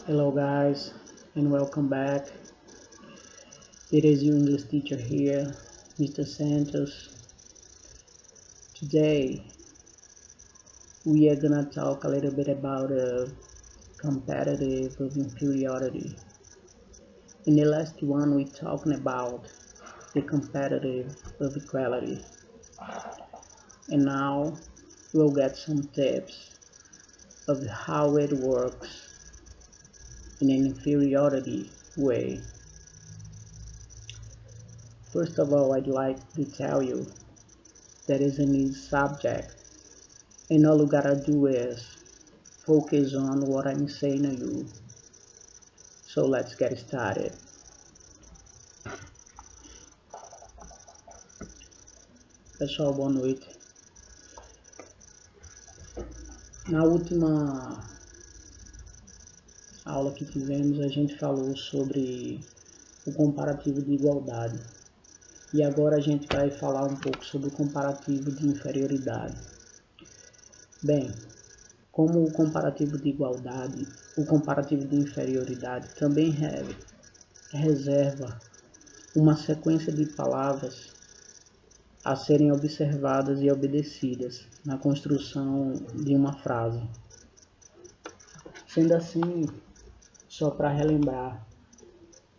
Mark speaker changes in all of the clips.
Speaker 1: Hello guys and welcome back. It is your English teacher here, Mr. Santos. Today we are gonna talk a little bit about competitive of inferiority. In the last one we talking about the competitive of equality. And now we'll get some tips of how it works in an inferiority way. First of all, I'd like to tell you that is a new subject, and all you gotta do is focus on what I'm saying to you. So let's get started. Pessoal, boa noite. Na última aula que tivemos, a gente falou sobre o comparativo de igualdade. E agora a gente vai falar um pouco sobre o comparativo de inferioridade. Bem, como o comparativo de igualdade, o comparativo de inferioridade também reserva uma sequência de palavras a serem observadas e obedecidas na construção de uma frase. Sendo assim, só para relembrar,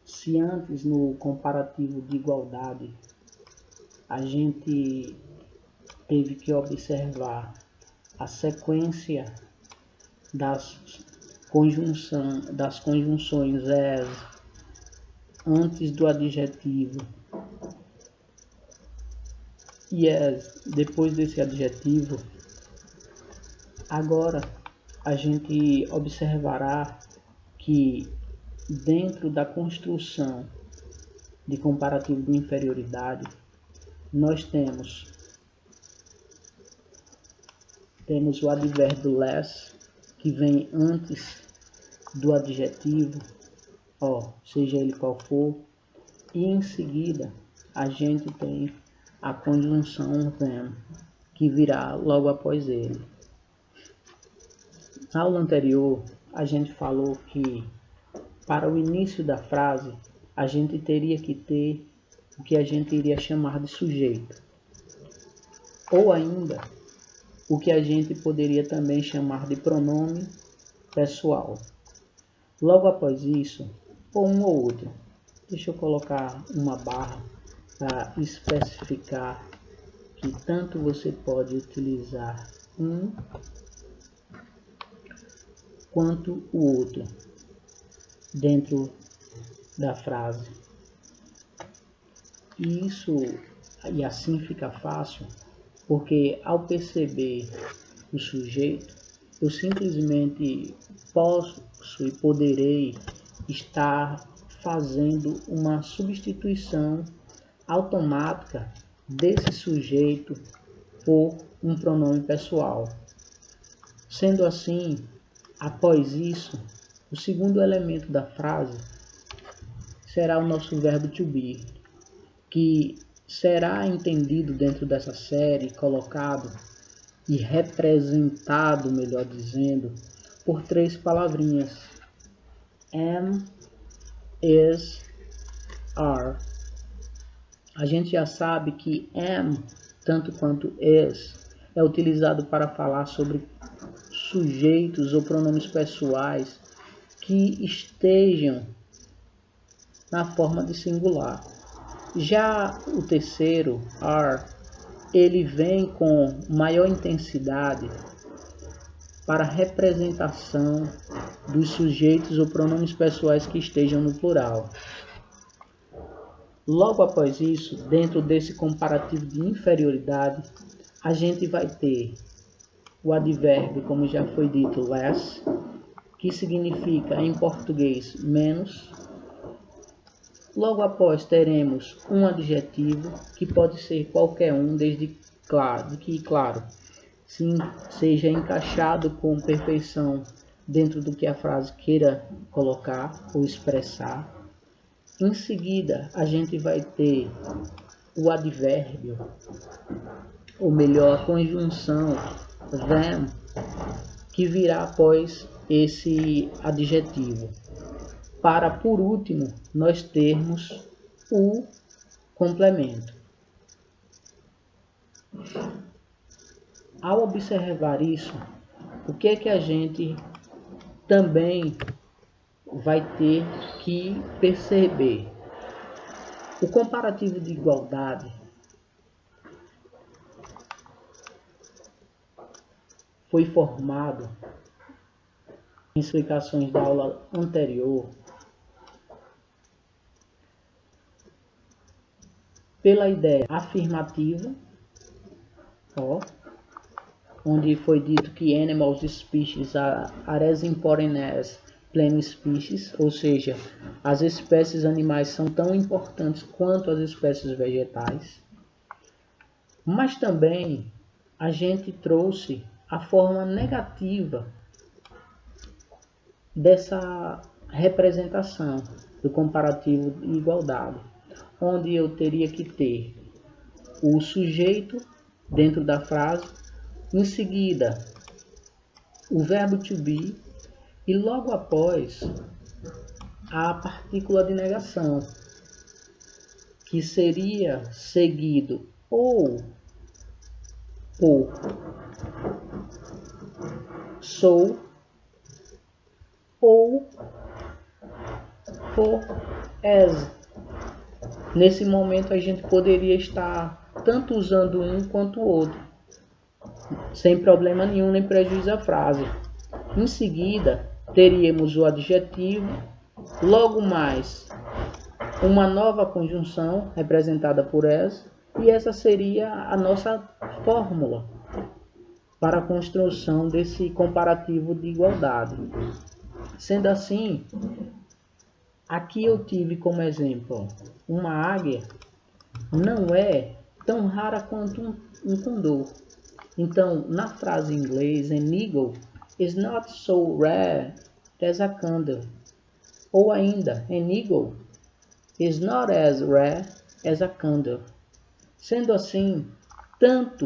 Speaker 1: se antes no comparativo de igualdade a gente teve que observar a sequência das conjunções as antes do adjetivo e as depois desse adjetivo, agora a gente observará que dentro da construção de comparativo de inferioridade nós temos o advérbio less, que vem antes do adjetivo, seja ele qual for, e em seguida a gente tem a conjunção them, que virá logo após ele. Na aula anterior, a gente falou que para o início da frase, a gente teria que ter o que a gente iria chamar de sujeito, ou ainda o que a gente poderia também chamar de pronome pessoal. Logo após isso, ou um ou outro. Deixa eu colocar uma barra para especificar que tanto você pode utilizar um quanto o outro dentro da frase. E assim fica fácil, porque ao perceber o sujeito, eu simplesmente posso e poderei estar fazendo uma substituição automática desse sujeito por um pronome pessoal. Sendo assim, após isso, o segundo elemento da frase será o nosso verbo to be, que será entendido dentro dessa série, colocado e representado, melhor dizendo, por três palavrinhas: am, is, are. A gente já sabe que am, tanto quanto is, é utilizado para falar sobre sujeitos ou pronomes pessoais que estejam na forma de singular. Já o terceiro, are, ele vem com maior intensidade para a representação dos sujeitos ou pronomes pessoais que estejam no plural. Logo após isso, dentro desse comparativo de inferioridade, a gente vai ter o advérbio, como já foi dito, less, que significa em português menos. Logo após teremos um adjetivo, que pode ser qualquer um, desde que, claro, sim, seja encaixado com perfeição dentro do que a frase queira colocar ou expressar. Em seguida, a gente vai ter o advérbio, ou melhor, a conjunção them, que virá após esse adjetivo, para por último nós termos o complemento. Ao observar isso, o que é que a gente também vai ter que perceber? O comparativo de igualdade foi formado em explicações da aula anterior pela ideia afirmativa, onde foi dito que animals species are as important as plant species, ou seja, as espécies animais são tão importantes quanto as espécies vegetais. Mas também a gente trouxe a forma negativa dessa representação do comparativo de igualdade, onde eu teria que ter o sujeito dentro da frase, em seguida o verbo to be e logo após a partícula de negação, que seria seguido ou por sou ou por as. Nesse momento a gente poderia estar tanto usando um quanto o outro, sem problema nenhum nem prejuízo à frase. Em seguida teríamos o adjetivo, logo mais uma nova conjunção representada por as, e essa seria a nossa fórmula para a construção desse comparativo de igualdade. Sendo assim, aqui eu tive como exemplo uma águia, não é tão rara quanto um condor. Então, na frase em inglês, an eagle is not so rare as a condor. Ou ainda, an eagle is not as rare as a condor. Sendo assim, tanto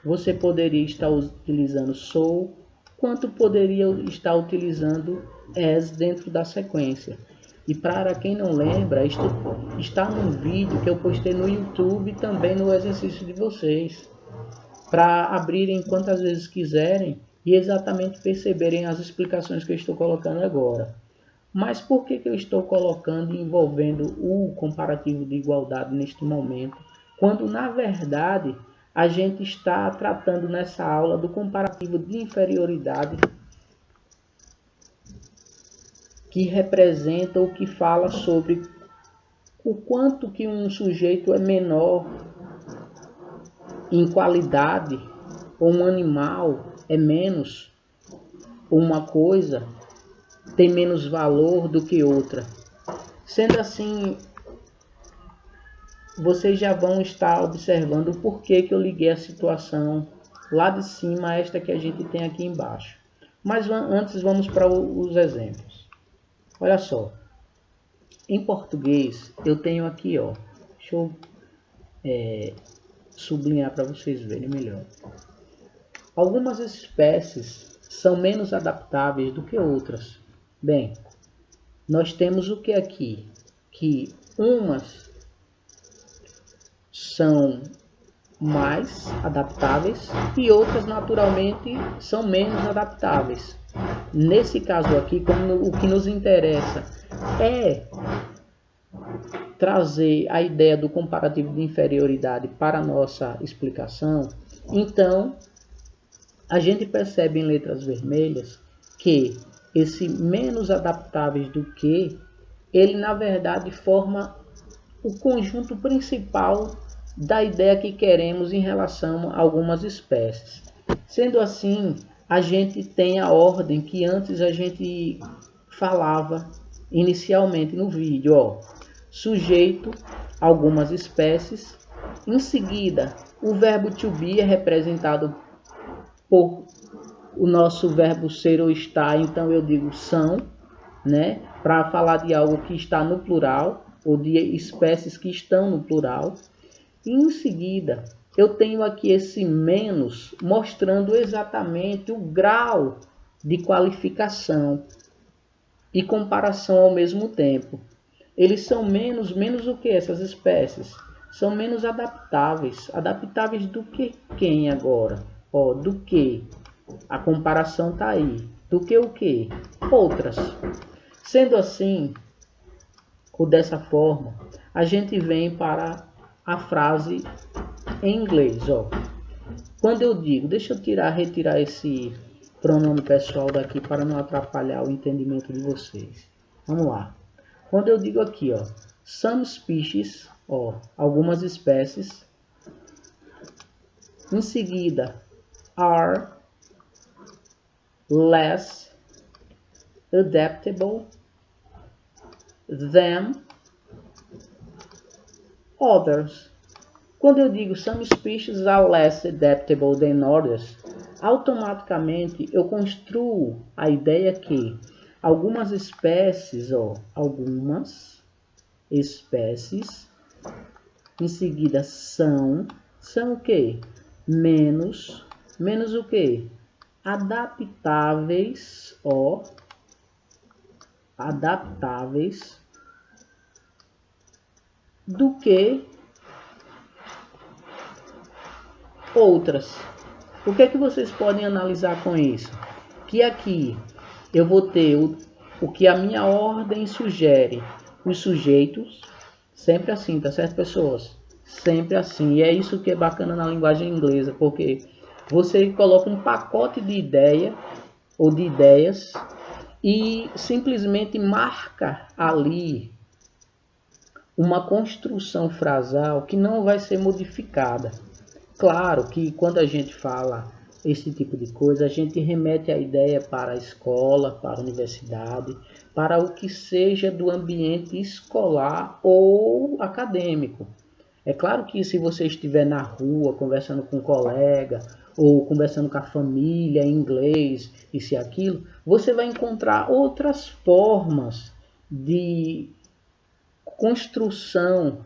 Speaker 1: você poderia estar utilizando so, quanto poderia estar utilizando as dentro da sequência. E para quem não lembra, isto está num vídeo que eu postei no YouTube e também no exercício de vocês, para abrirem quantas vezes quiserem e exatamente perceberem as explicações que eu estou colocando agora. Mas por que eu estou colocando e envolvendo o comparativo de igualdade neste momento, quando na verdade a gente está tratando nessa aula do comparativo de inferioridade, que representa ou que fala sobre o quanto que um sujeito é menor em qualidade, ou um animal é menos, ou uma coisa tem menos valor do que outra. Sendo assim, vocês já vão estar observando o porquê que eu liguei a situação lá de cima a esta que a gente tem aqui embaixo. Mas antes vamos para os exemplos. Olha só, em português eu tenho aqui, deixa eu sublinhar para vocês verem melhor. Algumas espécies são menos adaptáveis do que outras. Bem, nós temos o que aqui? Que umas são mais adaptáveis e outras naturalmente são menos adaptáveis. Nesse caso aqui, como o que nos interessa é trazer a ideia do comparativo de inferioridade para a nossa explicação, então a gente percebe em letras vermelhas que esse menos adaptáveis do que, ele na verdade forma o conjunto principal da ideia que queremos em relação a algumas espécies. Sendo assim, a gente tem a ordem que antes a gente falava inicialmente no vídeo, sujeito, algumas espécies, em seguida o verbo to be é representado por o nosso verbo ser ou estar, então eu digo são, né, para falar de algo que está no plural, ou de espécies que estão no plural. E em seguida, eu tenho aqui esse menos mostrando exatamente o grau de qualificação e comparação ao mesmo tempo. Eles são menos o que essas espécies? São menos adaptáveis. Adaptáveis do que quem agora? Ó, do que? A comparação está aí. Do que o que? Outras. Sendo assim, ou dessa forma, a gente vem para a frase em inglês. Ó. Quando eu digo, deixa eu retirar esse pronome pessoal daqui para não atrapalhar o entendimento de vocês. Vamos lá. Quando eu digo aqui, ó, some species, ó, algumas espécies, em seguida, are less adaptable than others. Quando eu digo some species are less adaptable than others, automaticamente eu construo a ideia que algumas espécies, ó, algumas espécies, em seguida são o que? Menos o que? Adaptáveis, ó, adaptáveis do que outras. O que é que vocês podem analisar com isso? Que aqui eu vou ter o que a minha ordem sugere, os sujeitos, sempre assim, tá certo, pessoas? Sempre assim. E é isso que é bacana na linguagem inglesa, porque você coloca um pacote de ideia ou de ideias e simplesmente marca ali uma construção frasal que não vai ser modificada. Claro que quando a gente fala esse tipo de coisa, a gente remete a ideia para a escola, para a universidade, para o que seja do ambiente escolar ou acadêmico. É claro que se você estiver na rua conversando com um colega ou conversando com a família em inglês, isso e aquilo, você vai encontrar outras formas de construção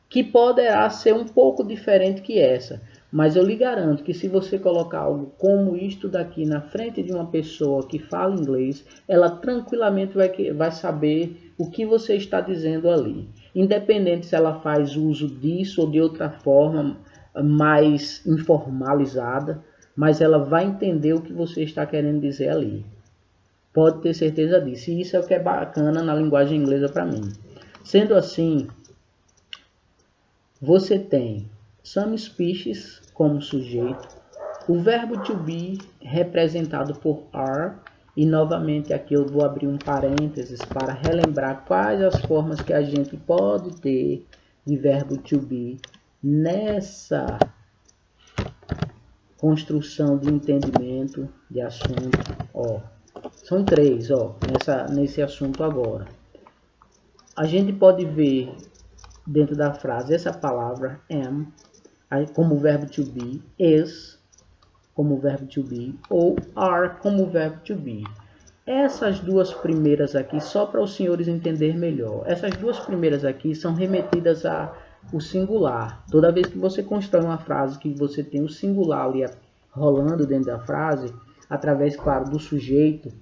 Speaker 1: que poderá ser um pouco diferente que essa. Mas eu lhe garanto que se você colocar algo como isto daqui na frente de uma pessoa que fala inglês, ela tranquilamente vai saber o que você está dizendo ali. Independente se ela faz uso disso ou de outra forma mais informalizada, mas ela vai entender o que você está querendo dizer ali. Pode ter certeza disso. E isso é o que é bacana na linguagem inglesa para mim. Sendo assim, você tem some species como sujeito, o verbo to be representado por are, e novamente aqui eu vou abrir um parênteses para relembrar quais as formas que a gente pode ter de verbo to be nessa construção de entendimento de assunto. Ó, são três, ó, nesse assunto agora. A gente pode ver dentro da frase essa palavra am como verbo to be, is como verbo to be ou are como verbo to be. Essas duas primeiras aqui, só para os senhores entenderem melhor, essas duas primeiras aqui são remetidas ao singular. Toda vez que você constrói uma frase que você tem o singular ali rolando dentro da frase, através, claro, do sujeito,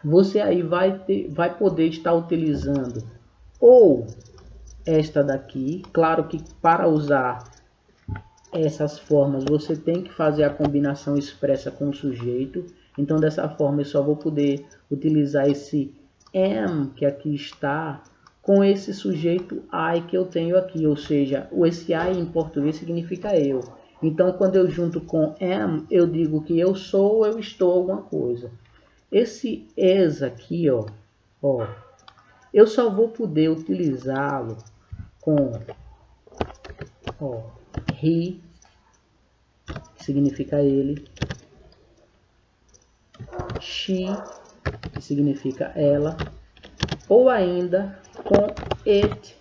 Speaker 1: você aí vai poder estar utilizando ou esta daqui. Claro que para usar essas formas você tem que fazer a combinação expressa com o sujeito. Então dessa forma eu só vou poder utilizar esse am que aqui está com esse sujeito I que eu tenho aqui, ou seja, esse I em português significa eu. Então quando eu junto com am, eu digo que eu sou ou eu estou alguma coisa. Esse is aqui, ó, eu só vou poder utilizá-lo com he, que significa ele, she, que significa ela, ou ainda com it,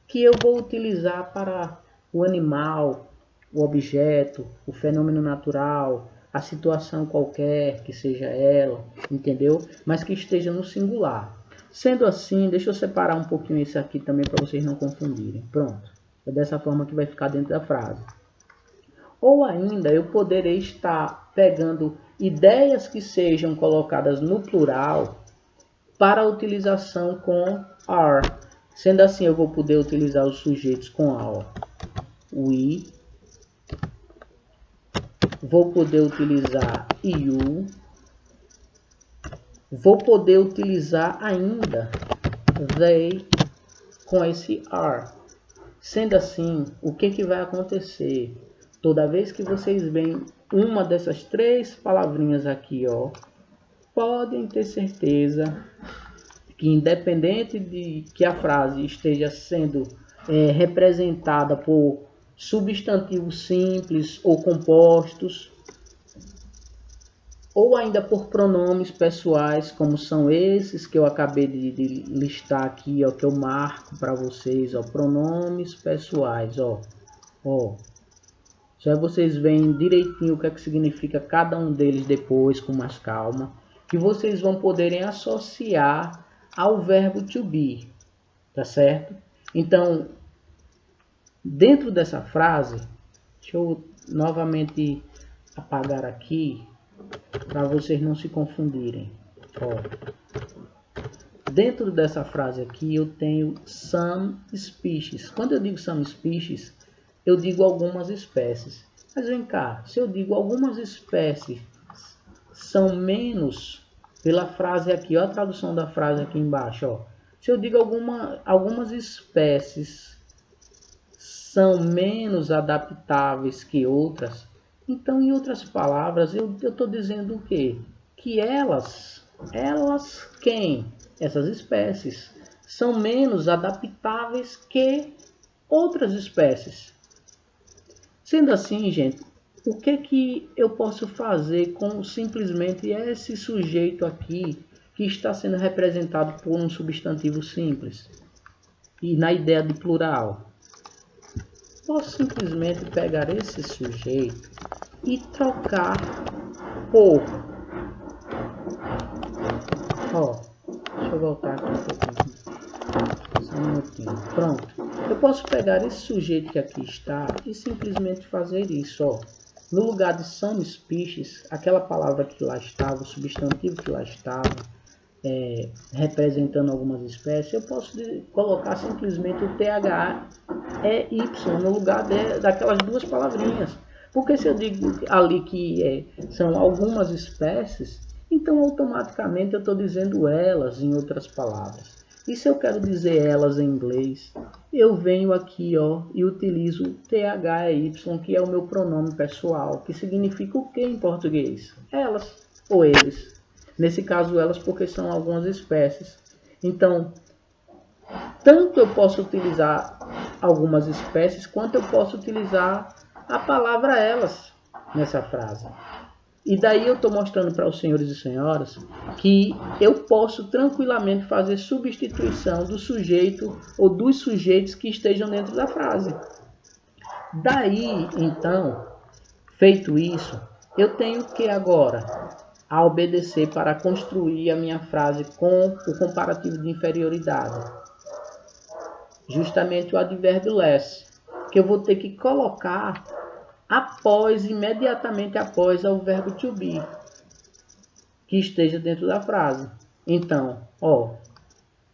Speaker 1: que eu vou utilizar para o animal, o objeto, o fenômeno natural, a situação qualquer que seja ela, entendeu? Mas que esteja no singular. Sendo assim, deixa eu separar um pouquinho isso aqui também para vocês não confundirem. Pronto. É dessa forma que vai ficar dentro da frase. Ou ainda eu poderei estar pegando ideias que sejam colocadas no plural para a utilização com are. Sendo assim, eu vou poder utilizar os sujeitos com a, ó. We. Vou poder utilizar you. Vou poder utilizar ainda they com esse are. Sendo assim, o que vai acontecer? Toda vez que vocês veem uma dessas três palavrinhas aqui, ó, podem ter certeza que, independente de que a frase esteja sendo representada por substantivos simples ou compostos, ou ainda por pronomes pessoais, como são esses que eu acabei de listar aqui, ó, que eu marco para vocês, ó, pronomes pessoais, ó. Já vocês veem direitinho o que é que significa cada um deles depois, com mais calma, que vocês vão poderem associar ao verbo to be, tá certo? Então, dentro dessa frase, deixa eu novamente apagar aqui, para vocês não se confundirem. Ó. Dentro dessa frase aqui eu tenho some species. Quando eu digo some species, eu digo algumas espécies. Mas vem cá, se eu digo algumas espécies são menos, pela frase aqui, ó, a tradução da frase aqui embaixo, ó. Se eu digo algumas espécies são menos adaptáveis que outras, então, em outras palavras, eu estou dizendo o quê? Que elas quem? Essas espécies são menos adaptáveis que outras espécies. Sendo assim, gente, o que eu posso fazer com simplesmente esse sujeito aqui que está sendo representado por um substantivo simples e na ideia de plural? Posso simplesmente pegar esse sujeito e trocar por... Ó, deixa eu voltar aqui um pouquinho. Só um minutinho. Pronto. Eu posso pegar esse sujeito que aqui está e simplesmente fazer isso, ó. No lugar de some species, aquela palavra que lá estava, o substantivo que lá estava, representando algumas espécies, eu posso colocar simplesmente o THEY no lugar daquelas duas palavrinhas. Porque se eu digo ali que são algumas espécies, então automaticamente eu estou dizendo elas em outras palavras. E se eu quero dizer elas em inglês, eu venho aqui, ó, e utilizo THEY, que é o meu pronome pessoal, que significa o que em português? Elas ou eles. Nesse caso, elas, porque são algumas espécies. Então, tanto eu posso utilizar algumas espécies, quanto eu posso utilizar a palavra elas nessa frase. E daí eu estou mostrando para os senhores e senhoras que eu posso tranquilamente fazer substituição do sujeito ou dos sujeitos que estejam dentro da frase. Daí, então, feito isso, eu tenho que agora a obedecer para construir a minha frase com o comparativo de inferioridade. Justamente o advérbio less, que eu vou ter que colocar imediatamente após o verbo to be, que esteja dentro da frase. Então, ó,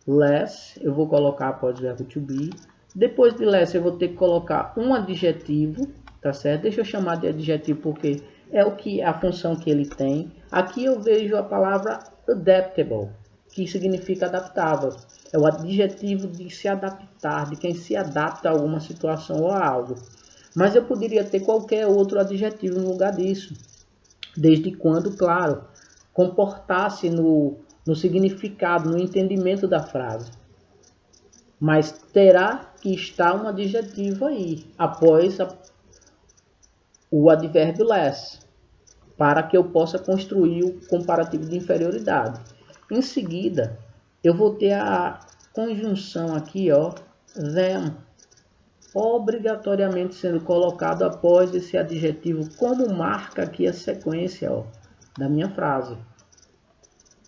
Speaker 1: less, eu vou colocar após o verbo to be. Depois de less, eu vou ter que colocar um adjetivo, tá certo? Deixa eu chamar de adjetivo porque é a função que ele tem. Aqui eu vejo a palavra adaptable, que significa adaptável. É o adjetivo de se adaptar, de quem se adapta a alguma situação ou a algo. Mas eu poderia ter qualquer outro adjetivo no lugar disso, desde quando, claro, comportasse no significado, no entendimento da frase. Mas terá que estar um adjetivo aí, após o advérbio less, para que eu possa construir o comparativo de inferioridade. Em seguida, eu vou ter a conjunção aqui, ó, them, obrigatoriamente sendo colocado após esse adjetivo, como marca aqui a sequência, ó, da minha frase.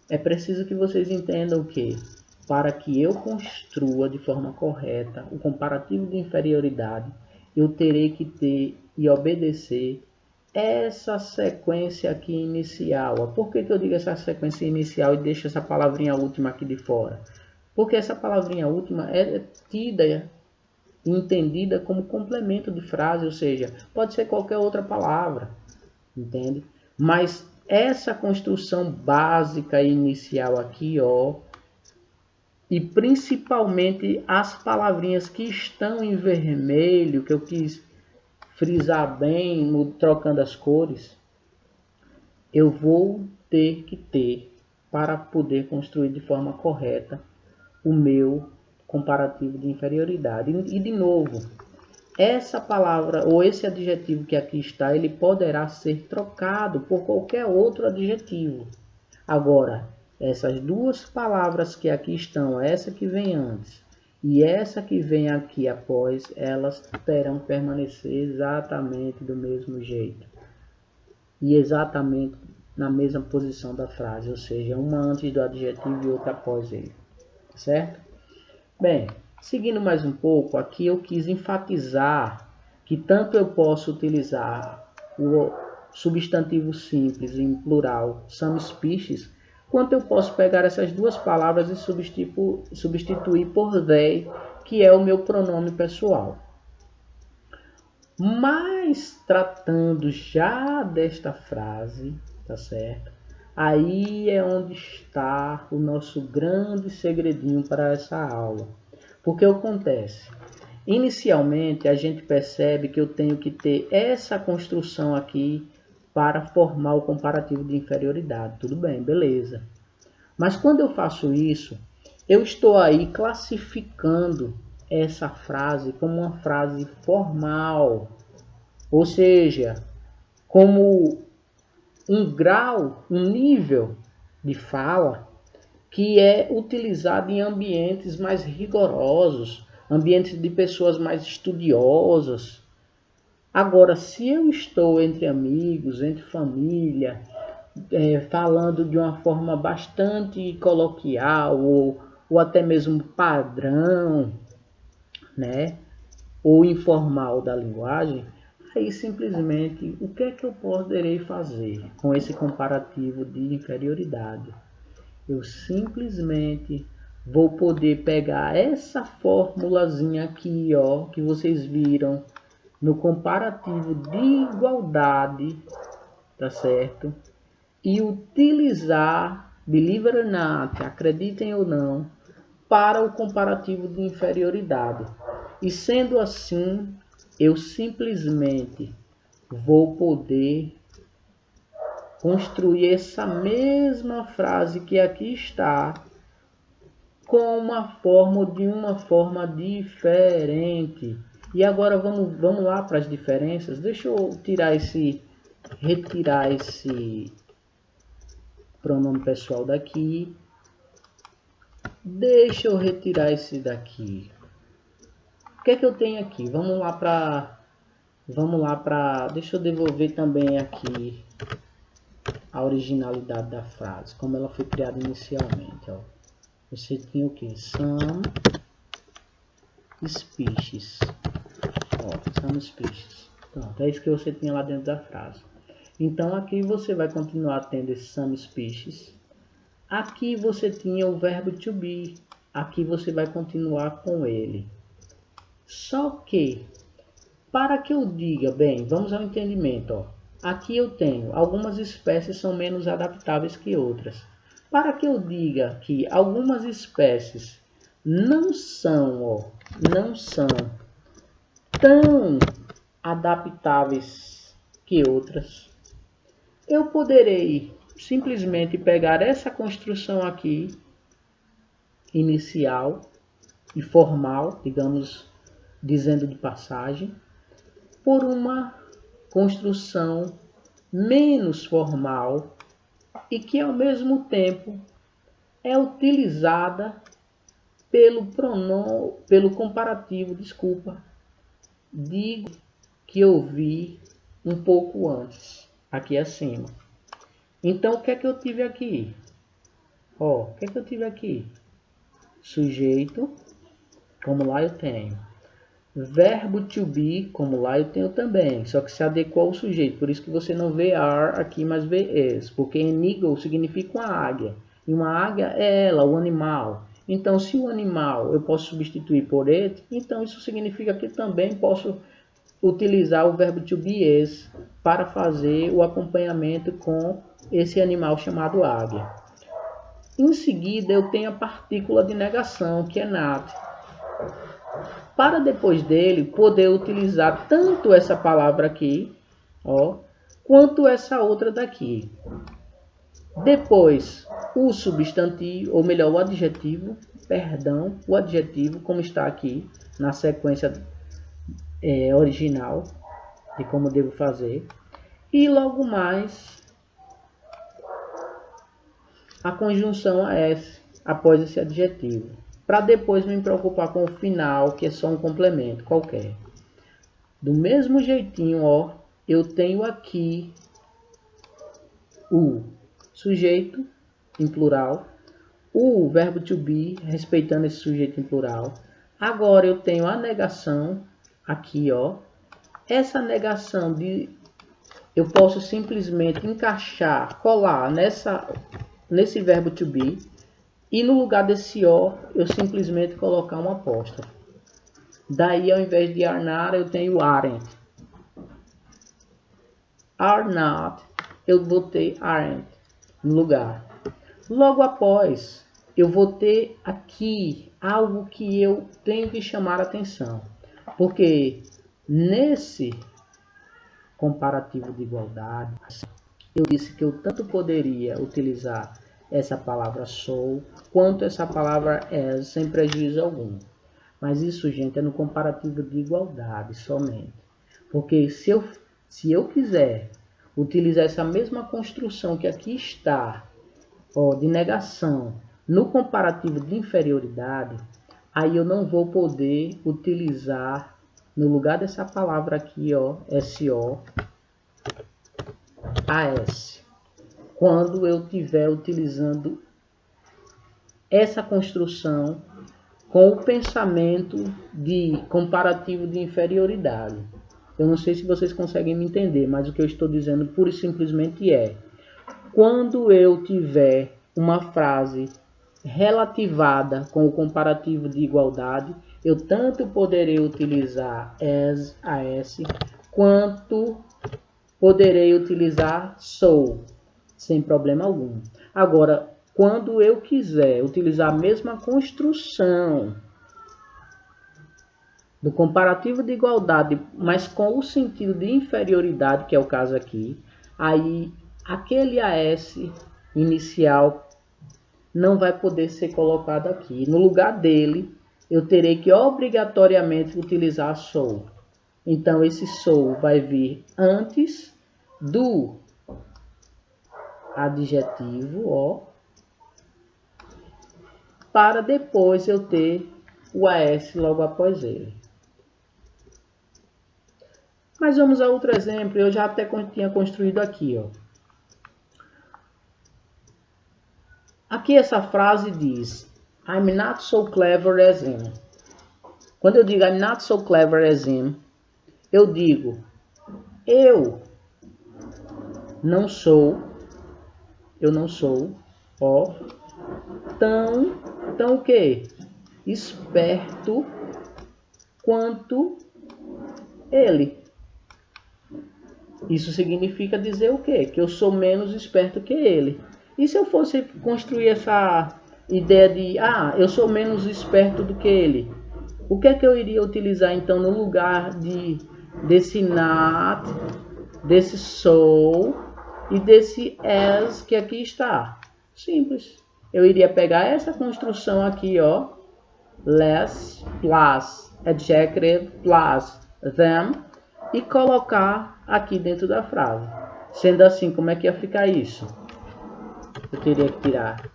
Speaker 1: É preciso que vocês entendam que, para que eu construa de forma correta o comparativo de inferioridade, eu terei que ter e obedecer essa sequência aqui inicial. Por que eu digo essa sequência inicial e deixo essa palavrinha última aqui de fora? Porque essa palavrinha última é tida e entendida como complemento de frase, ou seja, pode ser qualquer outra palavra, entende? Mas essa construção básica inicial aqui, ó, e principalmente as palavrinhas que estão em vermelho, que eu quis frisar bem, trocando as cores, eu vou ter que ter para poder construir de forma correta o meu comparativo de inferioridade. E de novo, essa palavra ou esse adjetivo que aqui está, ele poderá ser trocado por qualquer outro adjetivo. Agora, essas duas palavras que aqui estão, essa que vem antes e essa que vem aqui após, elas terão que permanecer exatamente do mesmo jeito e exatamente na mesma posição da frase, ou seja, uma antes do adjetivo e outra após ele, certo? Bem, seguindo mais um pouco, aqui eu quis enfatizar que tanto eu posso utilizar o substantivo simples em plural, some species, quanto eu posso pegar essas duas palavras e substituir por they, que é o meu pronome pessoal. Mas tratando já desta frase, tá certo? Aí é onde está o nosso grande segredinho para essa aula. Porque acontece? Inicialmente a gente percebe que eu tenho que ter essa construção aqui para formar o comparativo de inferioridade. Tudo bem, beleza. Mas quando eu faço isso, eu estou aí classificando essa frase como uma frase formal. Ou seja, como um grau, um nível de fala que é utilizado em ambientes mais rigorosos, ambientes de pessoas mais estudiosas. Agora, se eu estou entre amigos, entre família, falando de uma forma bastante coloquial ou até mesmo padrão, né, ou informal da linguagem, aí simplesmente o que é que eu poderei fazer com esse comparativo de inferioridade? Eu simplesmente vou poder pegar essa formulazinha aqui, ó, que vocês viram no comparativo de igualdade, tá certo? E utilizar, believe it or not, acreditem ou não, para o comparativo de inferioridade. E sendo assim, eu simplesmente vou poder construir essa mesma frase que aqui está com uma forma diferente. E agora vamos lá para as diferenças. Deixa eu retirar esse pronome pessoal daqui. Deixa eu retirar esse daqui. O que é que eu tenho aqui? Vamos lá para, deixa eu devolver também aqui a originalidade da frase, como ela foi criada inicialmente, ó. Você tinha o que? Some species. Ó, some species. Pronto, é isso que você tinha lá dentro da frase. Então aqui você vai continuar tendo esse some species. Aqui você tinha o verbo to be. Aqui você vai continuar com ele. Só que, para que eu diga, bem, vamos ao entendimento, ó. Aqui eu tenho, algumas espécies são menos adaptáveis que outras. Para que eu diga que algumas espécies não são tão adaptáveis que outras, eu poderei simplesmente pegar essa construção aqui, inicial e formal, digamos, dizendo de passagem, por uma construção menos formal e que ao mesmo tempo é utilizada pelo comparativo, digo que eu vi um pouco antes, aqui acima. Então o que é que eu tive aqui? Ó, o que é que eu tive aqui? Sujeito, como lá eu tenho Verbo to be, como lá eu tenho também, só que se adequou ao sujeito. Por isso que você não vê are aqui, mas vê is. Porque an eagle significa uma águia. E uma águia é ela, o animal. Então, se o animal eu posso substituir por it, então isso significa que também posso utilizar o verbo to be is para fazer o acompanhamento com esse animal chamado águia. Em seguida, eu tenho a partícula de negação, que é not. Para depois dele poder utilizar tanto essa palavra aqui, ó, quanto essa outra daqui. Depois, o substantivo, ou melhor, o adjetivo, como está aqui na sequência original de como devo fazer. E logo mais, a conjunção AS após esse adjetivo. Para depois me preocupar com o final, que é só um complemento qualquer. Do mesmo jeitinho, ó, eu tenho aqui o sujeito em plural, o verbo to be, respeitando esse sujeito em plural. Agora eu tenho a negação aqui, ó. Essa negação eu posso simplesmente encaixar, colar nesse verbo to be. E no lugar desse O, eu simplesmente colocar uma apóstrofe. Daí, ao invés de are not, eu tenho aren't. Are not, eu vou ter aren't no lugar. Logo após, eu vou ter aqui algo que eu tenho que chamar a atenção. Porque nesse comparativo de igualdade, eu disse que eu tanto poderia utilizar essa palavra sou, quanto essa palavra as, sem prejuízo algum. Mas isso, gente, é no comparativo de igualdade somente. Porque se eu quiser utilizar essa mesma construção que aqui está, ó, de negação, no comparativo de inferioridade, aí eu não vou poder utilizar, no lugar dessa palavra aqui, ó, SO, AS. Quando eu estiver utilizando essa construção com o pensamento de comparativo de inferioridade. Eu não sei se vocês conseguem me entender, mas o que eu estou dizendo pura e simplesmente é: quando eu tiver uma frase relativada com o comparativo de igualdade, eu tanto poderei utilizar as, quanto poderei utilizar so, sem problema algum. Agora, quando eu quiser utilizar a mesma construção do comparativo de igualdade, mas com o sentido de inferioridade, que é o caso aqui, aí aquele AS inicial não vai poder ser colocado aqui. No lugar dele, eu terei que obrigatoriamente utilizar so. Então, esse so vai vir antes do adjetivo, ó, para depois eu ter o AS logo após ele. Mas vamos a outro exemplo, eu já até tinha construído aqui, ó. Aqui essa frase diz: I'm not so clever as him. Quando eu digo I'm not so clever as him, eu digo, eu não sou, ó, tão o quê? Esperto quanto ele. Isso significa dizer o quê? Que eu sou menos esperto que ele. E se eu fosse construir essa ideia de, eu sou menos esperto do que ele, o que é que eu iria utilizar então no lugar desse not, desse so e desse as que aqui está? Simples. Eu iria pegar essa construção aqui, ó, less plus adjective plus them, e colocar aqui dentro da frase. Sendo assim, como é que ia ficar isso? Eu teria que tirar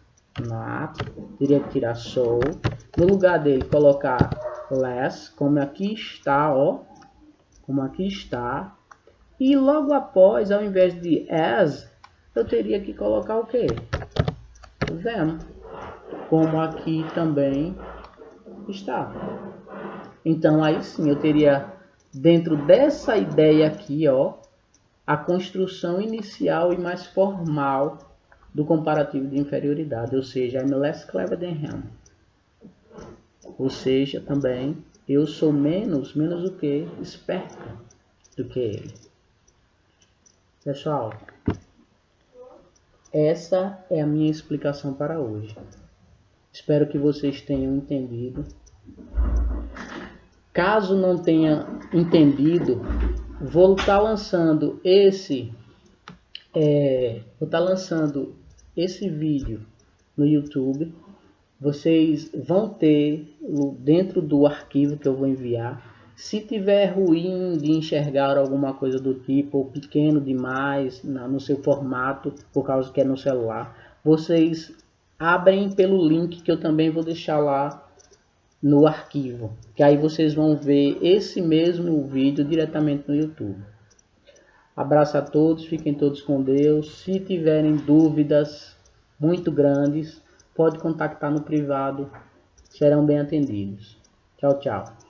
Speaker 1: not, teria que tirar so, no lugar dele colocar less, como aqui está, ó, como aqui está, e logo após, ao invés de as, eu teria que colocar o quê? Them, como aqui também está. Então aí sim eu teria dentro dessa ideia aqui, ó, a construção inicial e mais formal do comparativo de inferioridade, ou seja, I'm less clever than him. Ou seja, também eu sou menos o que? Esperto do que ele. Pessoal, essa é a minha explicação para hoje. Espero que vocês tenham entendido. Caso não tenha entendido, vou estar lançando esse vídeo no YouTube. Vocês vão ter dentro do arquivo que eu vou enviar. Se tiver ruim de enxergar alguma coisa do tipo, ou pequeno demais no seu formato, por causa que é no celular, vocês abrem pelo link que eu também vou deixar lá no arquivo, que aí vocês vão ver esse mesmo vídeo diretamente no YouTube. Abraço a todos, fiquem todos com Deus. Se tiverem dúvidas muito grandes, pode contactar no privado, serão bem atendidos. Tchau, tchau.